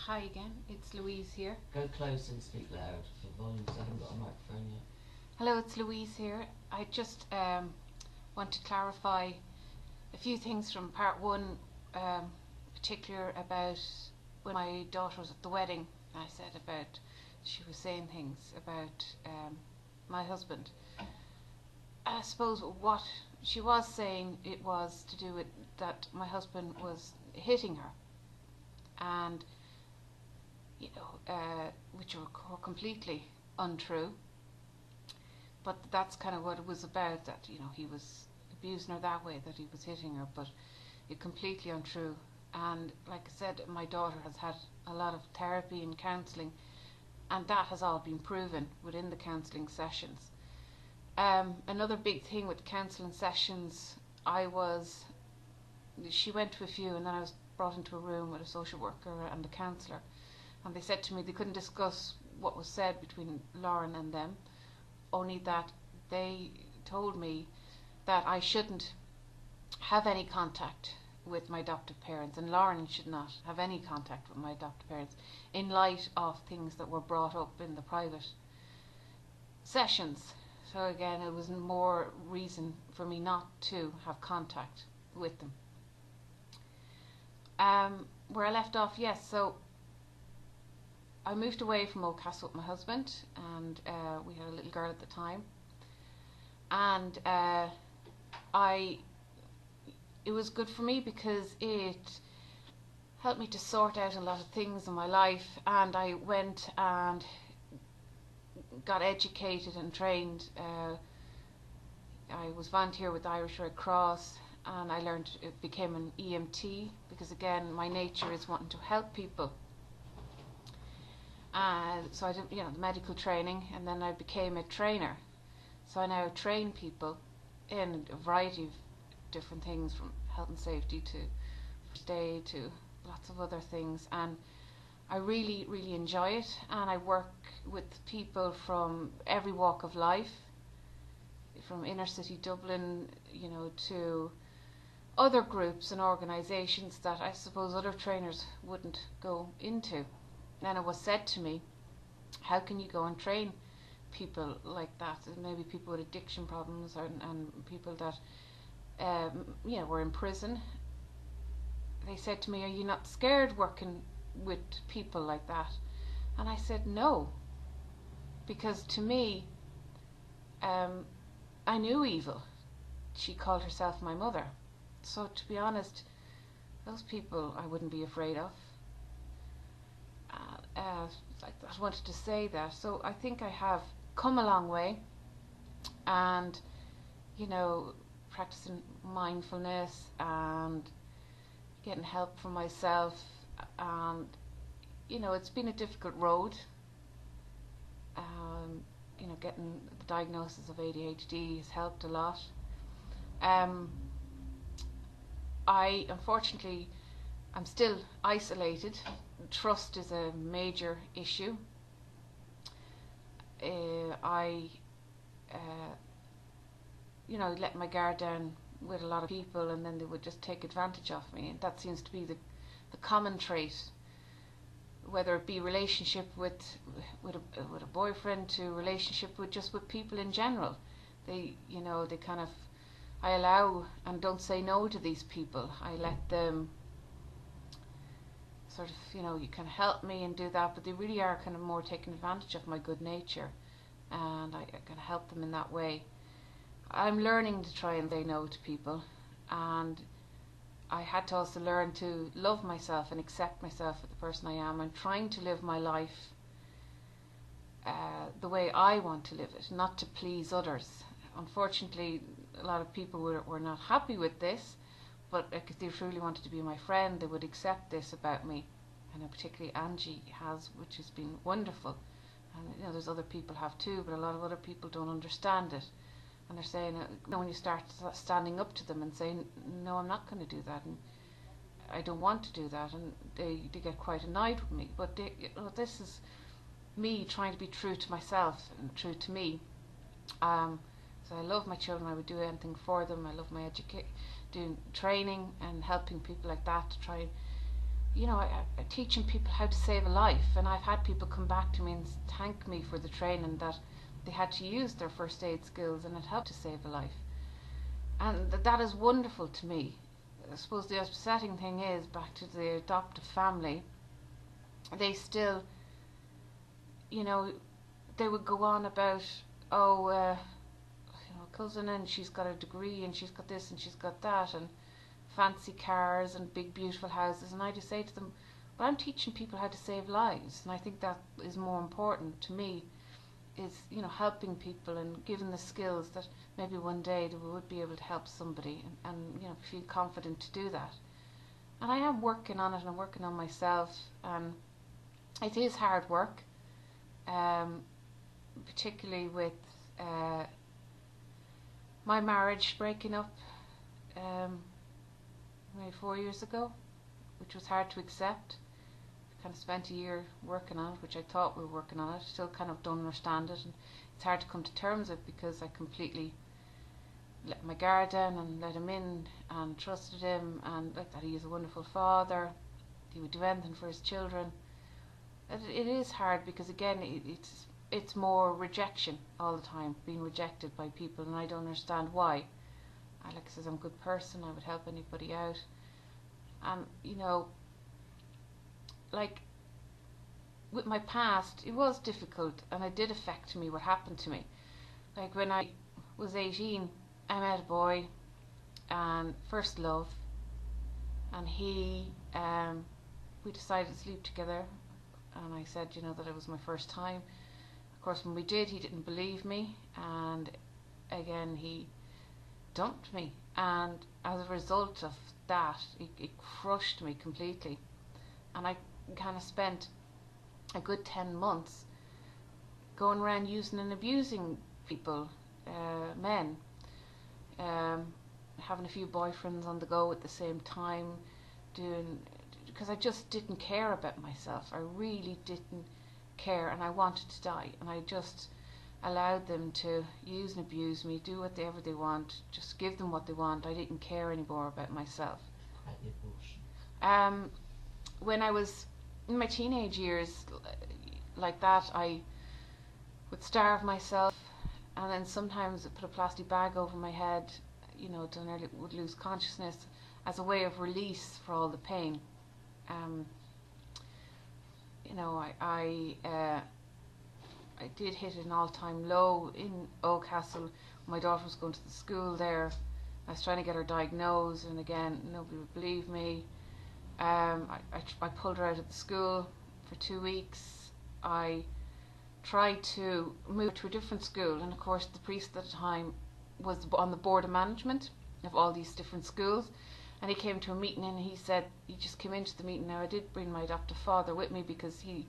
Hi again, it's Louise here. Go close and speak loud for volume, because I haven't got a microphone yet. Hello, it's Louise here. I just want to clarify a few things from part one, particular about when my daughter was at the wedding. I said about, she was saying things about my husband. I suppose what she was saying, it was to do with that my husband was hitting her, and which were completely untrue. But that's kind of what it was about, that he was abusing her that way, that he was hitting her, but it's completely untrue. And like I said, my daughter has had a lot of therapy and counselling, and that has all been proven within the counselling sessions. Another big thing with counselling sessions, she went to a few, and then I was brought into a room with a social worker and a counsellor, and they said to me they couldn't discuss what was said between Lauren and them, only that they told me that I shouldn't have any contact with my adoptive parents, and Lauren should not have any contact with my adoptive parents, in light of things that were brought up in the private sessions. So again, it was more reason for me not to have contact with them. Where I left off, yes, so I moved away from Oldcastle with my husband, and we had a little girl at the time, and it was good for me because it helped me to sort out a lot of things in my life, and I went and got educated and trained. I was volunteer with the Irish Red Cross, and I learned, it became an EMT, because again my nature is wanting to help people. So I did the medical training, and then I became a trainer. So I now train people in a variety of different things, from health and safety to first aid to lots of other things, and I really, really enjoy it. And I work with people from every walk of life, from inner city Dublin, to other groups and organisations that I suppose other trainers wouldn't go into. And it was said to me, how can you go and train people like that, maybe people with addiction problems, and people that were in prison. They said to me, are you not scared working with people like that? And I said no, because to me, I knew evil. She called herself my mother, so to be honest, those people I wouldn't be afraid of. I wanted to say that. So I think I have come a long way, and practicing mindfulness and getting help for myself, and it's been a difficult road. Getting the diagnosis of ADHD has helped a lot. Unfortunately, I'm still isolated. Trust is a major issue. I let my guard down with a lot of people, and then they would just take advantage of me, and that seems to be the common trait, whether it be relationship with a boyfriend, to relationship with people in general. They kind of, I allow and don't say no to these people. I let them sort of, you can help me and do that, but they really are kind of more taking advantage of my good nature, and I can help them in that way. I'm learning to try and say no to people, and I had to also learn to love myself and accept myself for the person I am, and trying to live my life the way I want to live it, not to please others. Unfortunately, a lot of people were not happy with this, but if they truly wanted to be my friend, they would accept this about me, and particularly Angie has, which has been wonderful. And there's other people have too, but a lot of other people don't understand it, and they're saying, when you start standing up to them and saying, no, I'm not going to do that, and I don't want to do that, and they get quite annoyed with me. But this is me trying to be true to myself and true to me. So I love my children. I would do anything for them. I love my doing training and helping people like that to try and teaching people how to save a life, and I've had people come back to me and thank me for the training that they had to use their first aid skills and it helped to save a life. And that is wonderful to me. I suppose the upsetting thing is, back to the adoptive family, they still, they would go on about, cousin, and she's got a degree and she's got this and she's got that and fancy cars and big beautiful houses, and I just say to them, but I'm teaching people how to save lives, and I think that is more important to me, is helping people and giving the skills that maybe one day they would be able to help somebody and feel confident to do that. And I am working on it, and I'm working on myself. It is hard work, particularly with my marriage breaking up maybe 4 years ago, which was hard to accept. I kind of spent a year working on it, which I thought we were working on it. Still kind of don't understand it, and it's hard to come to terms with, because I completely let my guard down and let him in and trusted him, and like that he is a wonderful father. He would do anything for his children. It is hard, because again it's more rejection all the time, being rejected by people, and I don't understand why. Alex says I'm a good person, I would help anybody out, and like with my past, it was difficult, and it did affect me what happened to me. Like when I was 18, I met a boy, and first love, and we decided to sleep together, and I said that it was my first time. Of course, when we did, he didn't believe me, and again he dumped me, and as a result of that, it crushed me completely, and I kind of spent a good 10 months going around using and abusing people, men, having a few boyfriends on the go at the same time, because I just didn't care about myself. I really didn't care, and I wanted to die, and I just allowed them to use and abuse me, do whatever they want, just give them what they want. I didn't care anymore about myself. When I was in my teenage years, like that, I would starve myself, and then sometimes I'd put a plastic bag over my head, till I nearly would lose consciousness, as a way of release for all the pain. I did hit an all-time low in Oldcastle. My daughter was going to the school there. I was trying to get her diagnosed, and again, nobody would believe me. I pulled her out of the school for 2 weeks. I tried to move to a different school, and of course the priest at the time was on the board of management of all these different schools, and he came to a meeting, and he said, he just came into the meeting. Now I did bring my adoptive father with me, because he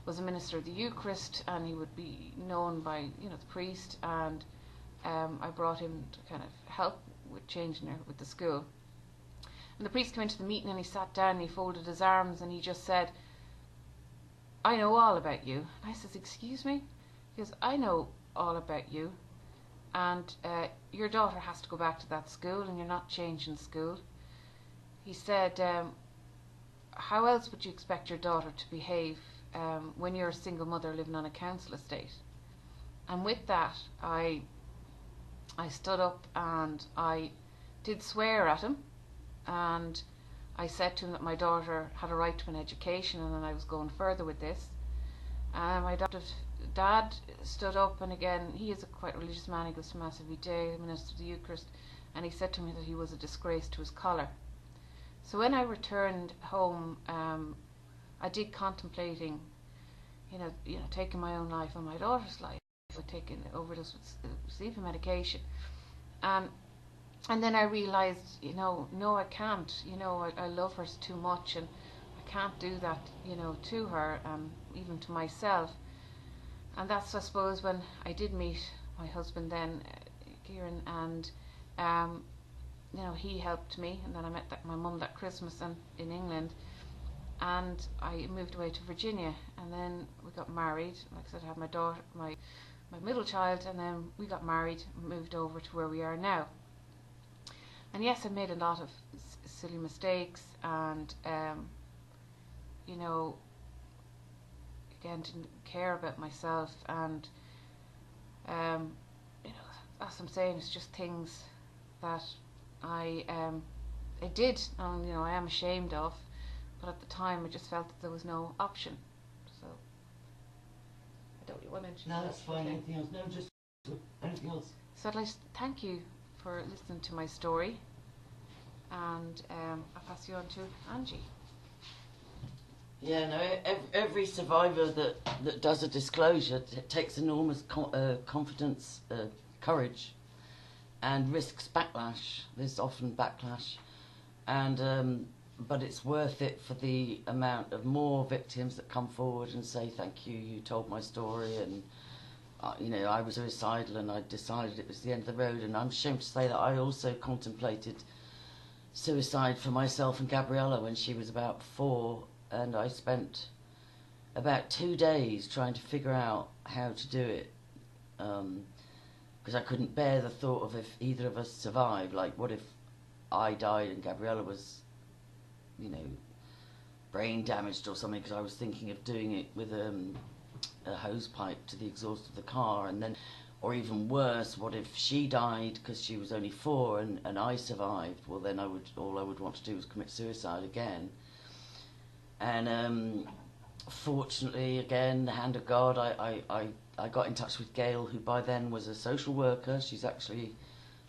was a minister of the Eucharist, and he would be known by the priest, and I brought him to kind of help with changing her with the school. And the priest came into the meeting, and he sat down, and he folded his arms, and he just said, I know all about you. And I says, excuse me? He goes, I know all about you, and your daughter has to go back to that school, and you're not changing school. He said, how else would you expect your daughter to behave when you're a single mother living on a council estate? And with that, I stood up, and I did swear at him, and I said to him that my daughter had a right to an education, and then I was going further with this. And my adoptive dad stood up, and again, he is a quite religious man. He goes to Mass every day, the minister of the Eucharist, and he said to me that he was a disgrace to his collar. So when I returned home, I did contemplating, taking my own life and my daughter's life, by taking overdose with sleeping medication, and then I realised, no, I can't. I love her too much, and I can't do that, to her, even to myself. And that's, I suppose, when I did meet my husband then, Kieran, and he helped me, and then I met my mum that Christmas in England, and I moved away to Virginia, and then we got married. Like I said, I had my daughter, my middle child, and then we got married and moved over to where we are now. And yes, I made a lot of silly mistakes, and you know, again, didn't care about myself, and you know, as I'm saying, it's just things that I did, and you know, I am ashamed of, but at the time I just felt that there was no option. So I don't really want to mention No, that. that's fine. Okay. Anything else? No, just anything else. So I'd like to thank you for listening to my story, and I'll pass you on to Angie. Yeah, no. Every survivor that does a disclosure takes enormous confidence, courage, and risks backlash. There's often backlash, and but it's worth it for the amount of more victims that come forward and say, thank you, you told my story, and you know, I was suicidal and I decided it was the end of the road. And I'm ashamed to say that I also contemplated suicide for myself and Gabriella when she was about 4, and I spent about 2 days trying to figure out how to do it, because I couldn't bear the thought of if either of us survived. Like, what if I died and Gabriella was, you know, brain damaged or something, because I was thinking of doing it with a hose pipe to the exhaust of the car, and then, or even worse, what if she died because she was only 4 and I survived? Well, then all I would want to do was commit suicide again. And fortunately, again, the hand of God, I got in touch with Gail, who by then was a social worker. She's actually,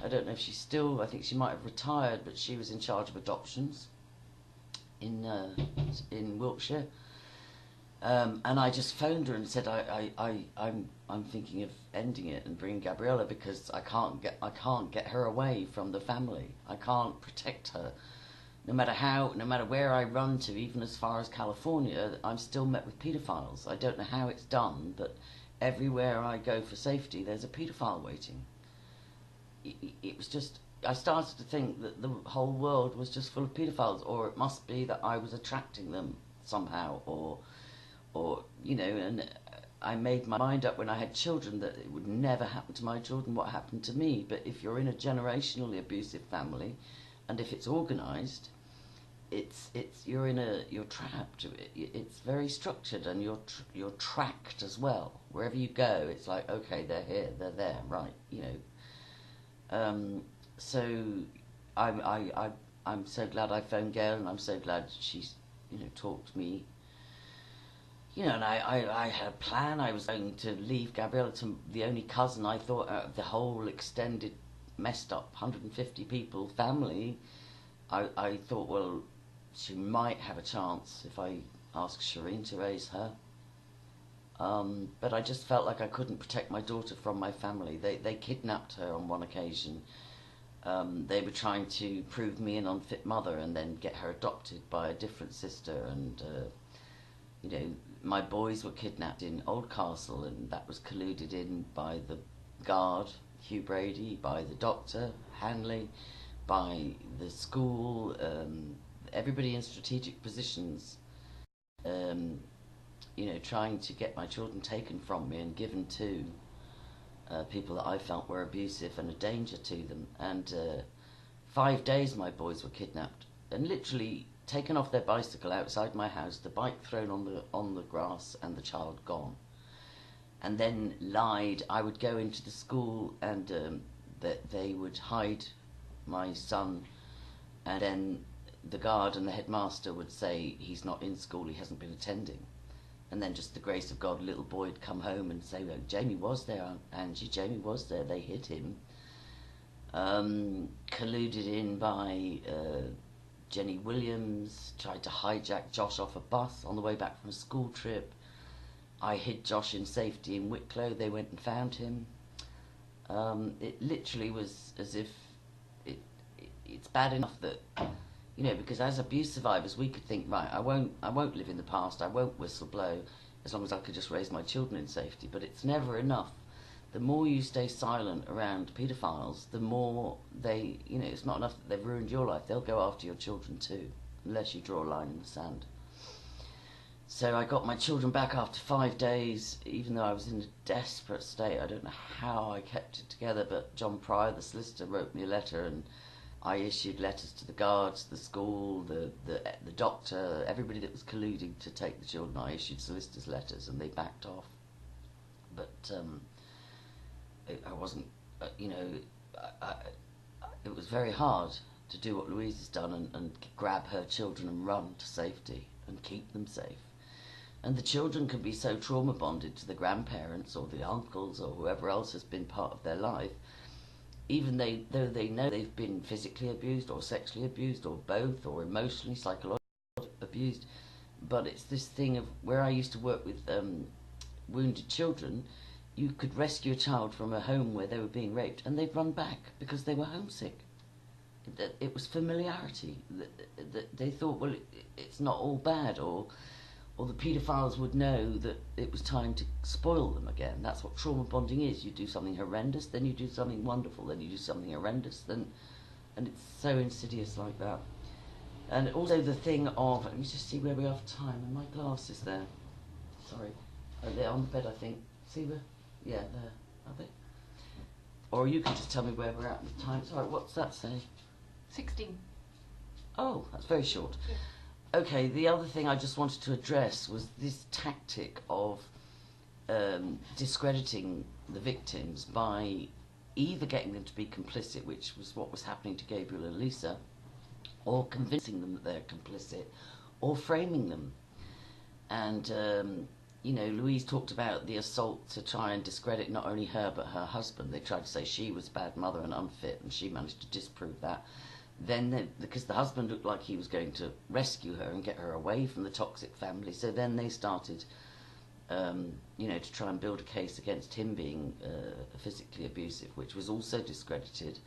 I don't know if she's still, I think she might have retired, but she was in charge of adoptions in Wiltshire. And I just phoned her and said, I'm thinking of ending it and bringing Gabriella, because I can't get her away from the family. I can't protect her. No matter where I run to, even as far as California, I'm still met with paedophiles. I don't know how it's done, but everywhere I go for safety, there's a paedophile waiting. It was just, I started to think that the whole world was just full of paedophiles, or it must be that I was attracting them somehow, or you know, and I made my mind up when I had children that it would never happen to my children what happened to me. But if you're in a generationally abusive family, and if it's organised, you're trapped. It's very structured, and you're tracked as well. Wherever you go, it's like, okay, they're here, they're there, right? You know. So I'm so glad I phoned Gail, and I'm so glad she's, you know, talked to me. You know, and I had a plan. I was going to leave Gabriella to the only cousin I thought out of the whole extended, messed up 150 people family. I thought, well, she might have a chance if I asked Shireen to raise her. But I just felt like I couldn't protect my daughter from my family. They kidnapped her on one occasion. They were trying to prove me an unfit mother and then get her adopted by a different sister. And, you know, my boys were kidnapped in Oldcastle, and that was colluded in by the guard, Hugh Brady, by the doctor, Hanley, by the school, everybody in strategic positions, you know, trying to get my children taken from me and given to people that I felt were abusive and a danger to them. And 5 days my boys were kidnapped and literally taken off their bicycle outside my house, the bike thrown on the grass, and the child gone. And then lied. I would go into the school, and that they would hide my son, and then the guard and the headmaster would say he's not in school, he hasn't been attending. And then just the grace of God, little boy would come home and say, well, Jamie was there, Angie, Jamie was there, they hid him. Colluded in by Jenny Williams, tried to hijack Josh off a bus on the way back from a school trip. I hid Josh in safety in Wicklow, they went and found him. It literally was as if it's bad enough that, you know, because as abuse survivors we could think, right, I won't live in the past, I won't whistleblow, as long as I could just raise my children in safety. But it's never enough. The more you stay silent around paedophiles, the more they, you know, it's not enough that they've ruined your life, they'll go after your children too, unless you draw a line in the sand. So I got my children back after 5 days, even though I was in a desperate state. I don't know how I kept it together, but John Pryor, the solicitor, wrote me a letter, and I issued letters to the guards, the school, the doctor, everybody that was colluding to take the children. I issued solicitors' letters, and they backed off. But I wasn't, it was very hard to do what Louise has done and grab her children and run to safety and keep them safe. And the children can be so trauma bonded to the grandparents or the uncles or whoever else has been part of their life, even though they know they've been physically abused or sexually abused or both, or emotionally, psychologically abused. But it's this thing of where I used to work with wounded children. You could rescue a child from a home where they were being raped and they'd run back because they were homesick. It was familiarity. They thought, well, it's not all bad, or the paedophiles would know that it was time to spoil them again. That's what trauma bonding is. You do something horrendous, then you do something wonderful, then you do something horrendous, and it's so insidious like that. And also the thing of, let me just see where we are for time, and my glasses there. Sorry. They're on the bed, I think. See where? Yeah, there. Are they? Or you can just tell me where we're at with time. Sorry, what's that say? 16. Oh, that's very short. Yeah. Okay, the other thing I just wanted to address was this tactic of discrediting the victims by either getting them to be complicit, which was what was happening to Gabriel and Lisa, or convincing them that they're complicit, or framing them. And, Louise talked about the assault to try and discredit not only her but her husband. They tried to say she was a bad mother and unfit, and she managed to disprove that. Then, because the husband looked like he was going to rescue her and get her away from the toxic family, so then they started, to try and build a case against him being physically abusive, which was also discredited.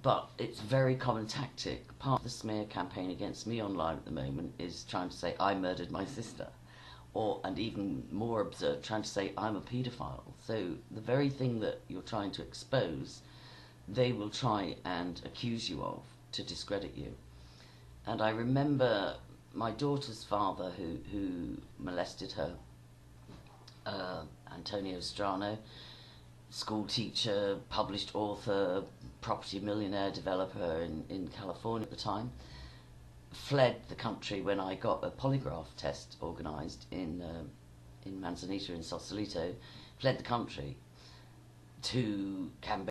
But it's a very common tactic. Part of the smear campaign against me online at the moment is trying to say I murdered my sister, and even more absurd, trying to say I'm a paedophile. So the very thing that you're trying to expose, they will try and accuse you of, to discredit you. And I remember my daughter's father, who molested her, Antonio Strano, school teacher, published author, property millionaire developer in California at the time, fled the country when I got a polygraph test organised in Manzanita in Sausalito, fled the country to Cambodia.